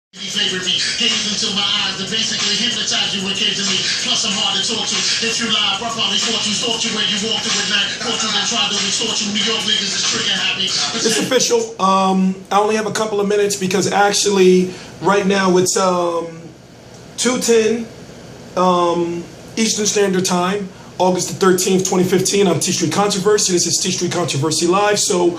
Favorite me, gaze into my eyes to basically hypnotize you occasionally. Plus I'm hard to talk to. If you lie, I probably stalked you when you walked through at night. Caught you then tried to extort you. New York niggas is trigger happy. It's official. I only have a couple of minutes because actually right now it's 2:10 Eastern Standard Time, August the 13th, 2015. I'm T Street Controversy. This is T Street Controversy Live. So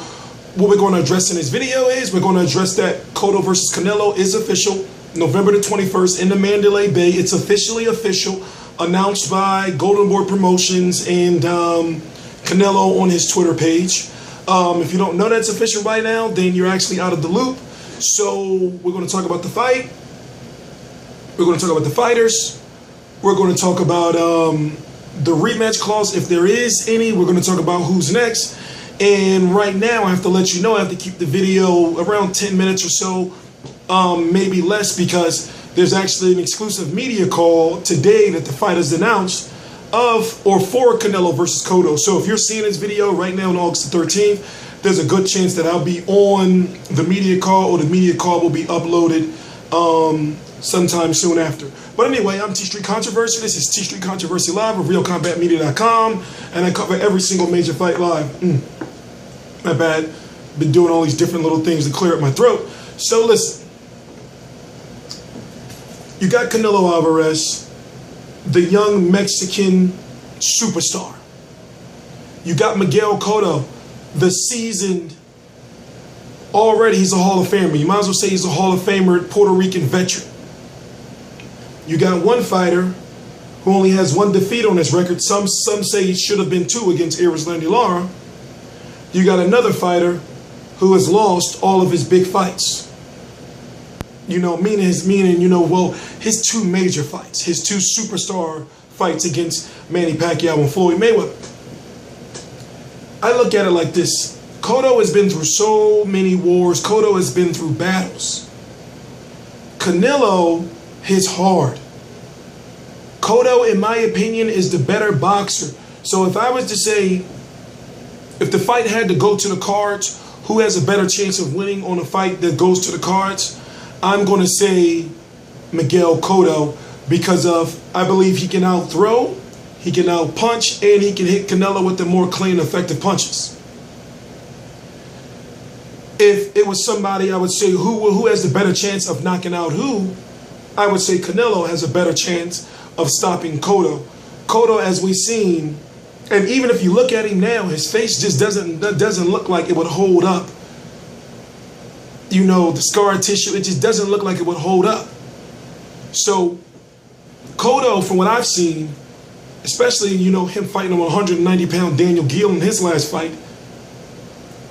what we're going to address in this video is we're going to address that Cotto versus Canelo is official, November the 21st in the Mandalay Bay. It's officially official, announced by Golden Boy Promotions and Canelo on his Twitter page. If you don't know that's official right now, then you're actually out of the loop. So we're going to talk about the fight. We're going to talk about the fighters. We're going to talk about the rematch clause, if there is any. We're going to talk about who's next. And right now, I have to let you know, I have to keep the video around 10 minutes or so, maybe less, because there's actually an exclusive media call today that the fighters announced of or for Canelo versus Cotto. So if you're seeing this video right now on August the 13th, there's a good chance that I'll be on the media call, or the media call will be uploaded sometime soon after. But anyway, I'm T Street Controversy. This is T Street Controversy Live of RealCombatMedia.com, and I cover every single major fight live. My bad. Been doing all these different little things to clear up my throat. So listen, you got Canelo Alvarez, the young Mexican superstar. You got Miguel Cotto, the seasoned, already he's a Hall of Famer. You might as well say he's a Hall of Famer, Puerto Rican veteran. You got one fighter who only has one defeat on his record. Some say it should have been two against Alvarez. You got another fighter who has lost all of his big fights. His two major fights, his two superstar fights against Manny Pacquiao and Floyd Mayweather. I look at it like this. Cotto has been through so many wars. Cotto has been through battles. Canelo hits hard. Cotto, in my opinion, is the better boxer. So if I was to say, if the fight had to go to the cards, who has a better chance of winning on a fight that goes to the cards, I'm going to say Miguel Cotto, because I believe he can out-throw, he can out-punch, and he can hit Canelo with the more clean, effective punches. If it was somebody, I would say who has the better chance of knocking out who, I would say Canelo has a better chance of stopping Cotto. Cotto, as we've seen, and even if you look at him now, his face just doesn't look like it would hold up. The scar tissue, it just doesn't look like it would hold up. So Cotto, from what I've seen, especially, him fighting a 190-pound Daniel Geale in his last fight,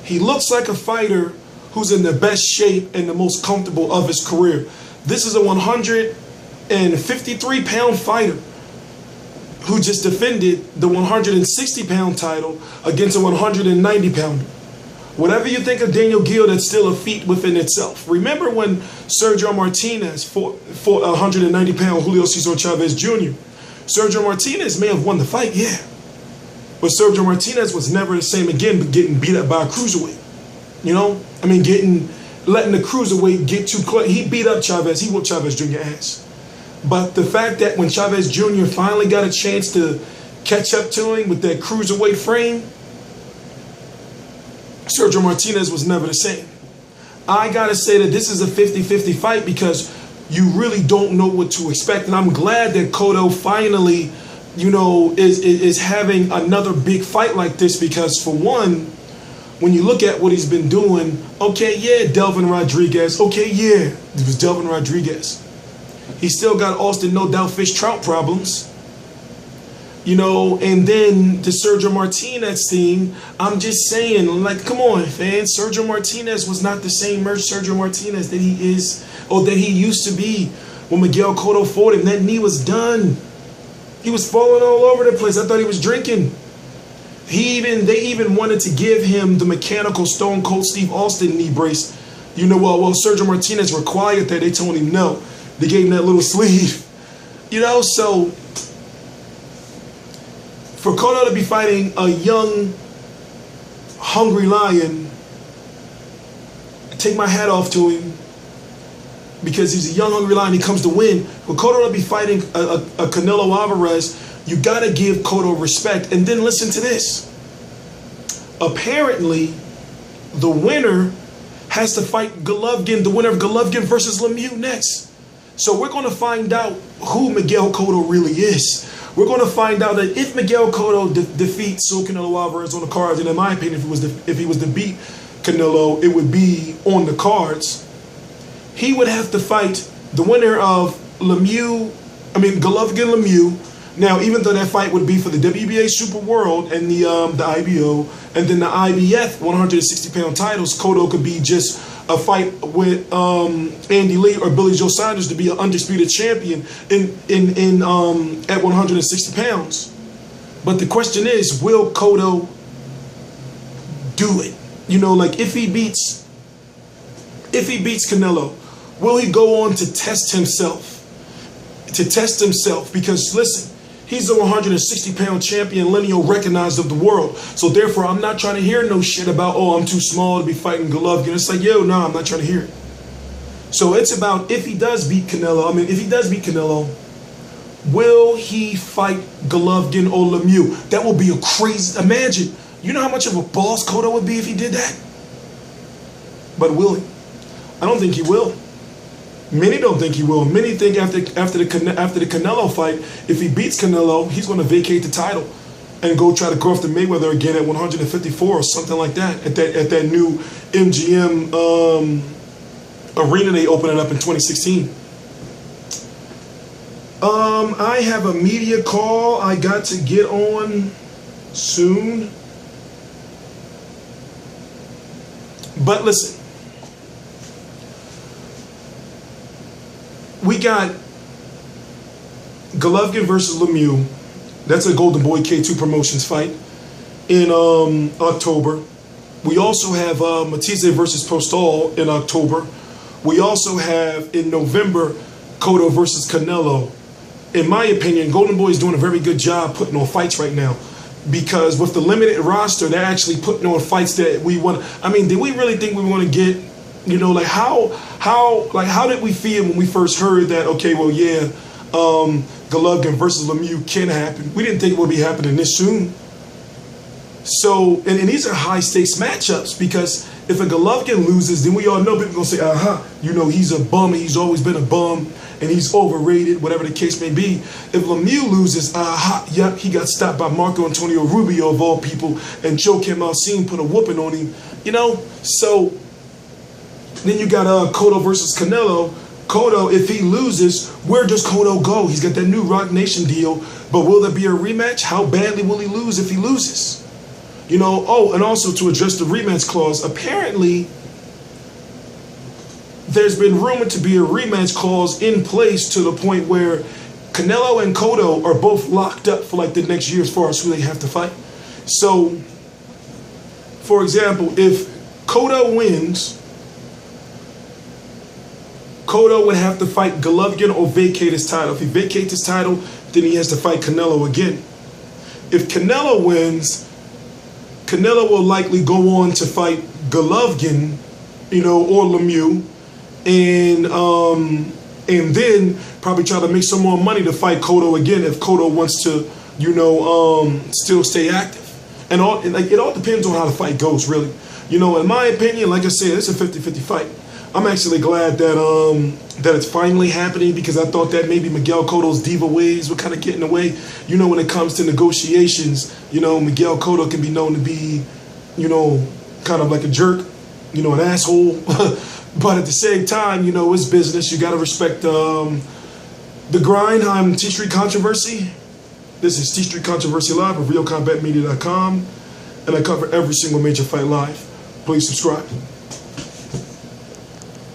he looks like a fighter who's in the best shape and the most comfortable of his career. This is a 153-pound fighter who just defended the 160-pound title against a 190-pounder. Whatever you think of Daniel Geale, that's still a feat within itself. Remember when Sergio Martinez fought 190-pound Julio Cesar Chavez Jr.? Sergio Martinez may have won the fight, yeah. But Sergio Martinez was never the same again, but getting beat up by a cruiserweight. Letting the cruiserweight get too close. He beat up Chavez. He whooped Chavez Jr. ass. But the fact that when Chavez Jr. finally got a chance to catch up to him with that cruiserweight frame, Sergio Martinez was never the same. I got to say that this is a 50-50 fight because you really don't know what to expect. And I'm glad that Cotto finally, is having another big fight like this, because for one, when you look at what he's been doing, okay, yeah, Delvin Rodriguez. Okay, yeah, it was Delvin Rodriguez. He still got Austin No Doubt Fish Trout problems. And then the Sergio Martinez thing, I'm just saying, come on, fans. Sergio Martinez was not the same Sergio Martinez that he is, or that he used to be when Miguel Cotto fought him. That knee was done. He was falling all over the place. I thought he was drinking. They even wanted to give him the mechanical Stone Cold Steve Austin knee brace. Well, Sergio Martinez required that. They told him no. They gave him that little sleeve. So for Cotto to be fighting a young, hungry lion, I take my hat off to him. because he's a young, hungry lion. He comes to win. When Cotto will be fighting a Canelo Alvarez, you got to give Cotto respect. And then listen to this. Apparently, the winner has to fight Golovkin, the winner of Golovkin versus Lemieux next. So we're going to find out who Miguel Cotto really is. We're going to find out that if Miguel Cotto defeats Saul Canelo Alvarez on the cards, and in my opinion, if he was to beat Canelo, it would be on the cards. He would have to fight the winner of Golovkin Lemieux. Now, even though that fight would be for the WBA Super World and the IBO, and then the IBF 160-pound titles, Cotto could be just a fight with Andy Lee or Billy Joe Saunders to be an undisputed champion at 160 pounds. But the question is, will Cotto do it? You know, like if he beats Canelo, will he go on to test himself? Because listen, he's a 160-pound champion, lineal recognized of the world. So therefore, I'm not trying to hear no shit about, oh, I'm too small to be fighting Golovkin. It's like, yo, no, I'm not trying to hear it. So it's about if he does beat Canelo. Will he fight Golovkin or Lemieux? That will be a crazy, imagine. You know how much of a boss Cotto would be if he did that? But will he? I don't think he will. Many don't think he will. Many think after the Canelo fight, if he beats Canelo, he's going to vacate the title and go try to go after Mayweather again at 154 or something like that at that new MGM arena they opened up in 2016. I have a media call I got to get on soon. But listen. We got Golovkin versus Lemieux. That's a Golden Boy K2 Promotions fight in October. We also have Matisse versus Postol in October. We also have in November Cotto versus Canelo. In my opinion, Golden Boy is doing a very good job putting on fights right now, because with the limited roster, they're actually putting on fights that we want. I mean, did we really think we want to get? You know, like how did we feel when we first heard that? Okay, well, yeah, Golovkin versus Lemieux can happen. We didn't think it would be happening this soon. So, and these are high stakes matchups, because if a Golovkin loses, then we all know people gonna say, you know, he's a bum. He's always been a bum, and he's overrated, whatever the case may be. If Lemieux loses, yep, he got stopped by Marco Antonio Rubio of all people, and Joe Alcine put a whooping on him. You know, so. Then you got Cotto versus Canelo. Cotto, if he loses, where does Cotto go? He's got that new Rock Nation deal, but will there be a rematch? How badly will he lose if he loses? You know, oh, and also to address the rematch clause, apparently there's been rumored to be a rematch clause in place to the point where Canelo and Cotto are both locked up for like the next year as far as who they have to fight. So, for example, if Cotto wins, Cotto would have to fight Golovkin or vacate his title. If he vacates his title, then he has to fight Canelo again. If Canelo wins, Canelo will likely go on to fight Golovkin, you know, or Lemieux, and then probably try to make some more money to fight Cotto again if Cotto wants to, you know, still stay active. And it all depends on how the fight goes, really. You know, in my opinion, like I said, it's a 50-50 fight. I'm actually glad that it's finally happening, because I thought that maybe Miguel Cotto's diva ways would kind of get in the way. You know, when it comes to negotiations, you know, Miguel Cotto can be known to be, you know, kind of like a jerk, you know, an asshole. But at the same time, you know, it's business. You got to respect the grind. I'm T Street Controversy. This is T Street Controversy Live of RealCombatMedia.com, and I cover every single major fight live. Please subscribe.